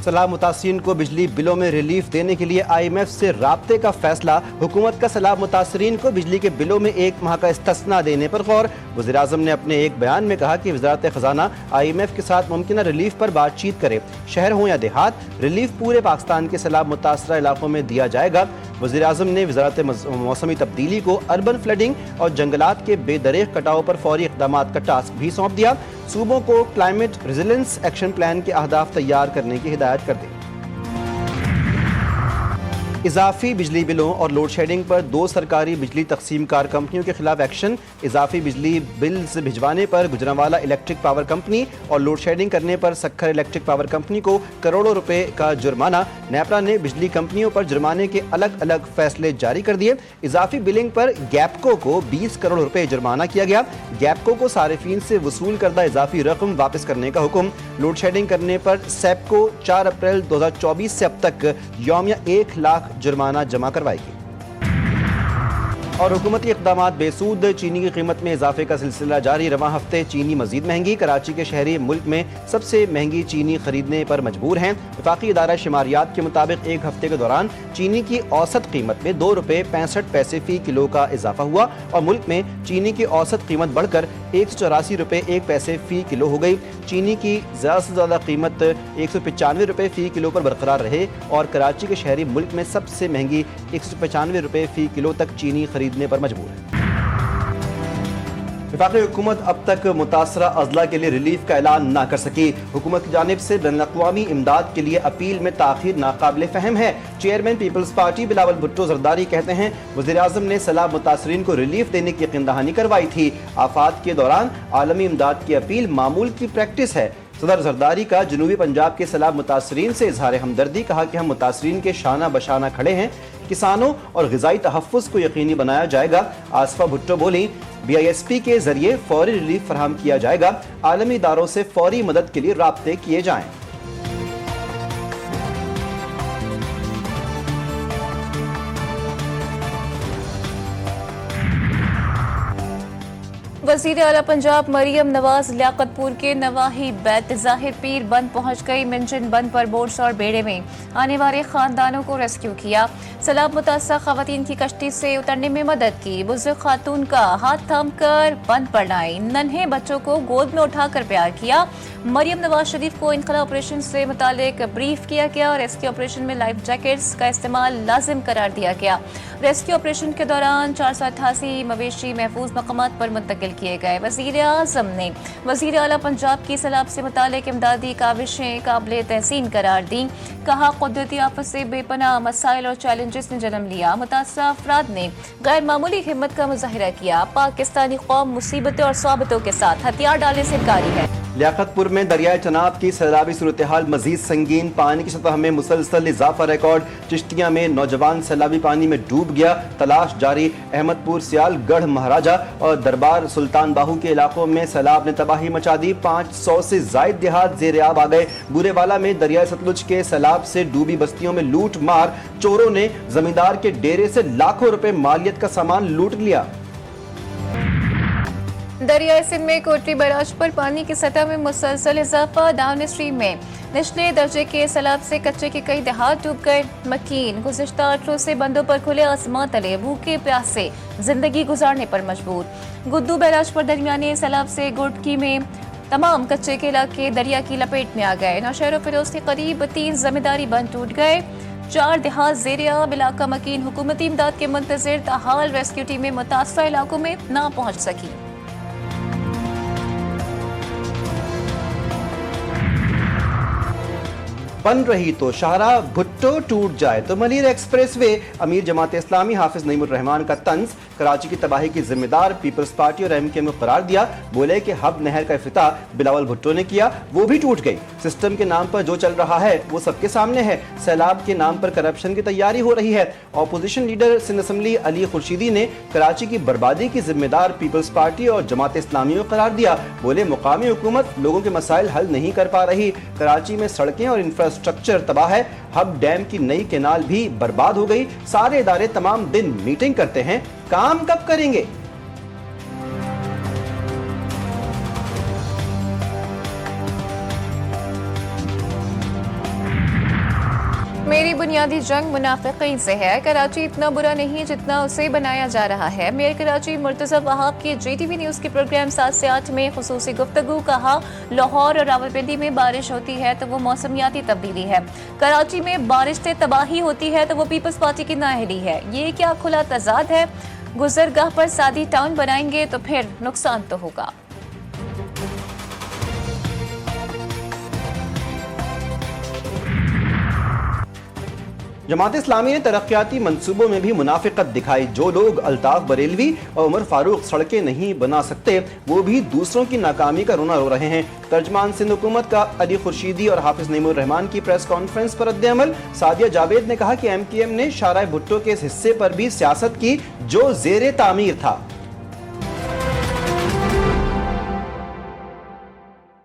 سیلاب متاثرین کو بجلی بلوں میں ریلیف دینے کے لیے IMF سے رابطے کا فیصلہ۔ حکومت کا سیلاب متاثرین کو بجلی کے بلوں میں 1 ماہ کا استثناء دینے پر غور۔ وزیراعظم نے اپنے ایک بیان میں کہا کہ وزارت خزانہ IMF کے ساتھ ممکنہ ریلیف پر بات چیت کرے۔ شہر ہوں یا دیہات، ریلیف پورے پاکستان کے سیلاب متاثرہ علاقوں میں دیا جائے گا۔ وزیراعظم نے وزارت موسمی تبدیلی کو اربن فلڈنگ اور جنگلات کے بے دریغ کٹاؤ پر فوری اقدامات کا ٹاسک بھی سونپ دیا۔ صوبوں کو کلائمیٹ ریزیلنس ایکشن پلان کے اہداف تیار کرنے کی ہدایت کر دی۔ اضافی بجلی بلوں اور لوڈ شیڈنگ پر 2 سرکاری بجلی تقسیم کار کمپنیوں کے خلاف ایکشن۔ اضافی بجلی بلز بھجوانے پر گجرانوالہ الیکٹرک پاور کمپنی اور لوڈ شیڈنگ کرنے پر سکھر الیکٹرک پاور کمپنی کو کروڑوں روپے کا جرمانہ۔ نیپرا نے بجلی کمپنیوں پر جرمانے کے الگ الگ فیصلے جاری کر دیے۔ اضافی بلنگ پر گیپکو کو 20 کروڑ روپے جرمانہ کیا گیا۔ گیپکو کو صارفین سے وصول کردہ اضافی رقم واپس کرنے کا حکم۔ لوڈ شیڈنگ کرنے پر سیپکو 4 اپریل 2024 سے اب تک یومیہ 1 لاکھ جرمانہ جمع کروائے گی۔ اور حکومتی اقدامات بے سود، چینی کی قیمت میں اضافے کا سلسلہ جاری۔ رواں ہفتے چینی مزید مہنگی، کراچی کے شہری ملک میں سب سے مہنگی چینی خریدنے پر مجبور ہیں۔ وفاقی ادارہ شماریات کے مطابق ایک ہفتے کے دوران چینی کی اوسط قیمت میں 2 روپے 65 پیسے فی کلو کا اضافہ ہوا اور ملک میں چینی کی اوسط قیمت بڑھ کر 184 روپے 1 پیسے فی کلو ہو گئی۔ چینی کی زیادہ سے زیادہ قیمت 195 روپے فی کلو پر برقرار رہے اور کراچی کے شہری ملک میں سب سے مہنگی 195 روپے فی کلو تک چینی خریدنے پر مجبور ہے۔ وفاقی حکومت اب تک متاثرہ اضلاع کے لیے ریلیف کا اعلان نہ کر سکی۔ حکومت کی جانب سے بین الاقوامی امداد کے لیے اپیل میں تاخیر ناقابل فہم ہے۔ Chairman Peoples Party Bilawal Bhutto Zardari کہتے ہیں وزیراعظم نے سیلاب متاثرین کو ریلیف دینے کی یقین دہانی کروائی تھی۔ آفات کے دوران عالمی امداد کی اپیل معمول کی پریکٹس ہے۔ صدر زرداری کا جنوبی پنجاب کے سیلاب متاثرین سے اظہار ہمدردی، کہا کہ ہم متاثرین کے شانہ بشانہ کھڑے ہیں، کسانوں اور غذائی تحفظ کو یقینی بنایا جائے گا۔ آصفہ بھٹو بولیں BISP کے ذریعے فوری ریلیف فراہم کیا جائے گا، عالمی اداروں سے فوری مدد کے لیے رابطے کیے جائیں۔ وزیر اعلیٰ پنجاب مریم نواز لیاقت پور کے نواحی بیت ظاہر پیر بند پہنچ گئی۔ منجن بند پر بوٹس اور بیڑے میں آنے والے خاندانوں کو ریسکیو کیا۔ سیلاب متاثرہ خواتین کی کشتی سے اترنے میں مدد کی۔ بزرگ خاتون کا ہاتھ تھام کر بند پر لائی، ننھے بچوں کو گود میں اٹھا کر پیار کیا۔ مریم نواز شریف کو انخلا آپریشن سے متعلق بریف کیا گیا اور ریسکیو آپریشن میں لائف جیکٹس کا استعمال لازم قرار دیا گیا۔ ریسکیو آپریشن کے دوران 488 مویشی محفوظ مقامات پر منتقل کیے گئے۔ وزیر اعظم نے وزیر اعلیٰ پنجاب کی سیلاب سے متعلق امدادی کاوشیں قابل تحسین قرار دیں، کہا قدرتی آفت سے بے پناہ مسائل اور چیلنجز نے جنم لیا، متاثرہ افراد نے غیر معمولی ہمت کا مظاہرہ کیا، پاکستانی قوم مصیبتوں اور صعوبتوں کے ساتھ ہتھیار ڈالنے سے انکاری ہے۔ لیاقت پور میں دریائے چناب کی سیلابی صورتحال مزید سنگین، پانی کی سطح میں مسلسل اضافہ ریکارڈ۔ چشتیاں میں نوجوان سیلابی پانی میں ڈوب گیا، تلاش جاری۔ احمد پور، سیال گڑھ مہاراجہ اور دربار سلطان باہو کے علاقوں میں سیلاب نے تباہی مچا دی، 500 سے زائد دیہات زیر آب آ گئے۔ بورے والا میں دریائے ستلج کے سیلاب سے ڈوبی بستیوں میں لوٹ مار، چوروں نے زمیندار کے ڈیرے سے لاکھوں روپے مالیت کا سامان لوٹ لیا۔ دریائے سندھ میں کوٹری بیراج پر پانی کی سطح میں مسلسل اضافہ، ڈاؤن اسٹریم میں نچلے درجے کے سیلاب سے کچے کے کئی دیہات ڈوب گئے۔ مکین گزشتہ 8 روز سے بندوں پر کھلے آسمان تلے بھوکے پیاسے زندگی گزارنے پر مجبور۔ گدو بیراج پر درمیانے سیلاب سے گوٹکی میں تمام کچے کے علاقے دریا کی لپیٹ میں آ گئے۔ نوشہر و فیروز کے قریب 3 زمینداری بند ٹوٹ گئے، 4 دیہات زیر آب۔ علاقہ مکین حکومتی امداد کے منتظر، تاحال ریسکیو ٹیمیں متاثرہ علاقوں میں نہ پہنچ سکی۔ بن رہی تو شاہراہ بھٹو ٹوٹ جائے تو ملیر ایکسپریس وے، امیر جماعت اسلامی حافظ نعیم الرحمان کا طنز۔ کراچی کی تباہی کی ذمہ دار پیپلز پارٹی اور MK میں قرار دیا، بولے کہ ہب نہر کا افتتاح بلاول بھٹو نے کیا، وہ بھی ٹوٹ گئی۔ سسٹم کے نام پر جو چل رہا ہے وہ سب کے سامنے ہے، سیلاب کے نام پر کرپشن کی تیاری ہو رہی ہے۔ اپوزیشن لیڈر سندھ اسمبلی علی خورشیدی نے کراچی کی بربادی کی ذمہ دار پیپلز پارٹی اور جماعت اسلامی کو قرار دیا، بولے مقامی حکومت لوگوں کے مسائل حل نہیں کر پا رہی، کراچی میں سڑکیں اور انفراسٹرکچر تباہ ہے، ہب ڈیم کی نئی کینال بھی برباد ہو گئی، سارے ادارے تمام دن میٹنگ کرتے ہیں، کام کب کریں گے؟ بنیادی جنگ منافقین سے ہے۔ کراچی اتنا برا نہیں جتنا اسے بنایا جا رہا ہے۔ میئر کراچی مرتضی وہاب کی جی ٹی وی نیوز کے پروگرام 7 سے 8 میں خصوصی گفتگو۔ کہا لاہور اور راولپنڈی میں بارش ہوتی ہے تو وہ موسمیاتی تبدیلی ہے، کراچی میں بارش سے تباہی ہوتی ہے تو وہ پیپلز پارٹی کی نااہلی ہے۔ یہ کیا کھلا تضاد ہے؟ گزرگاہ پر سادی ٹاؤن بنائیں گے تو پھر نقصان تو ہوگا۔ جماعت اسلامی نے ترقیاتی منصوبوں میں بھی منافقت دکھائی۔ جو لوگ الطاف بریلوی اور عمر فاروق سڑکیں نہیں بنا سکتے وہ بھی دوسروں کی ناکامی کا رونا رو رہے ہیں۔ ترجمان سندھ حکومت کا علی خورشیدی اور حافظ نعیم الرحمان کی پریس کانفرنس پر رد عمل۔ سعدیہ جاوید نے کہا کہ ایم کیو ایم نے شارع بھٹو کے اس حصے پر بھی سیاست کی جو زیر تعمیر تھا۔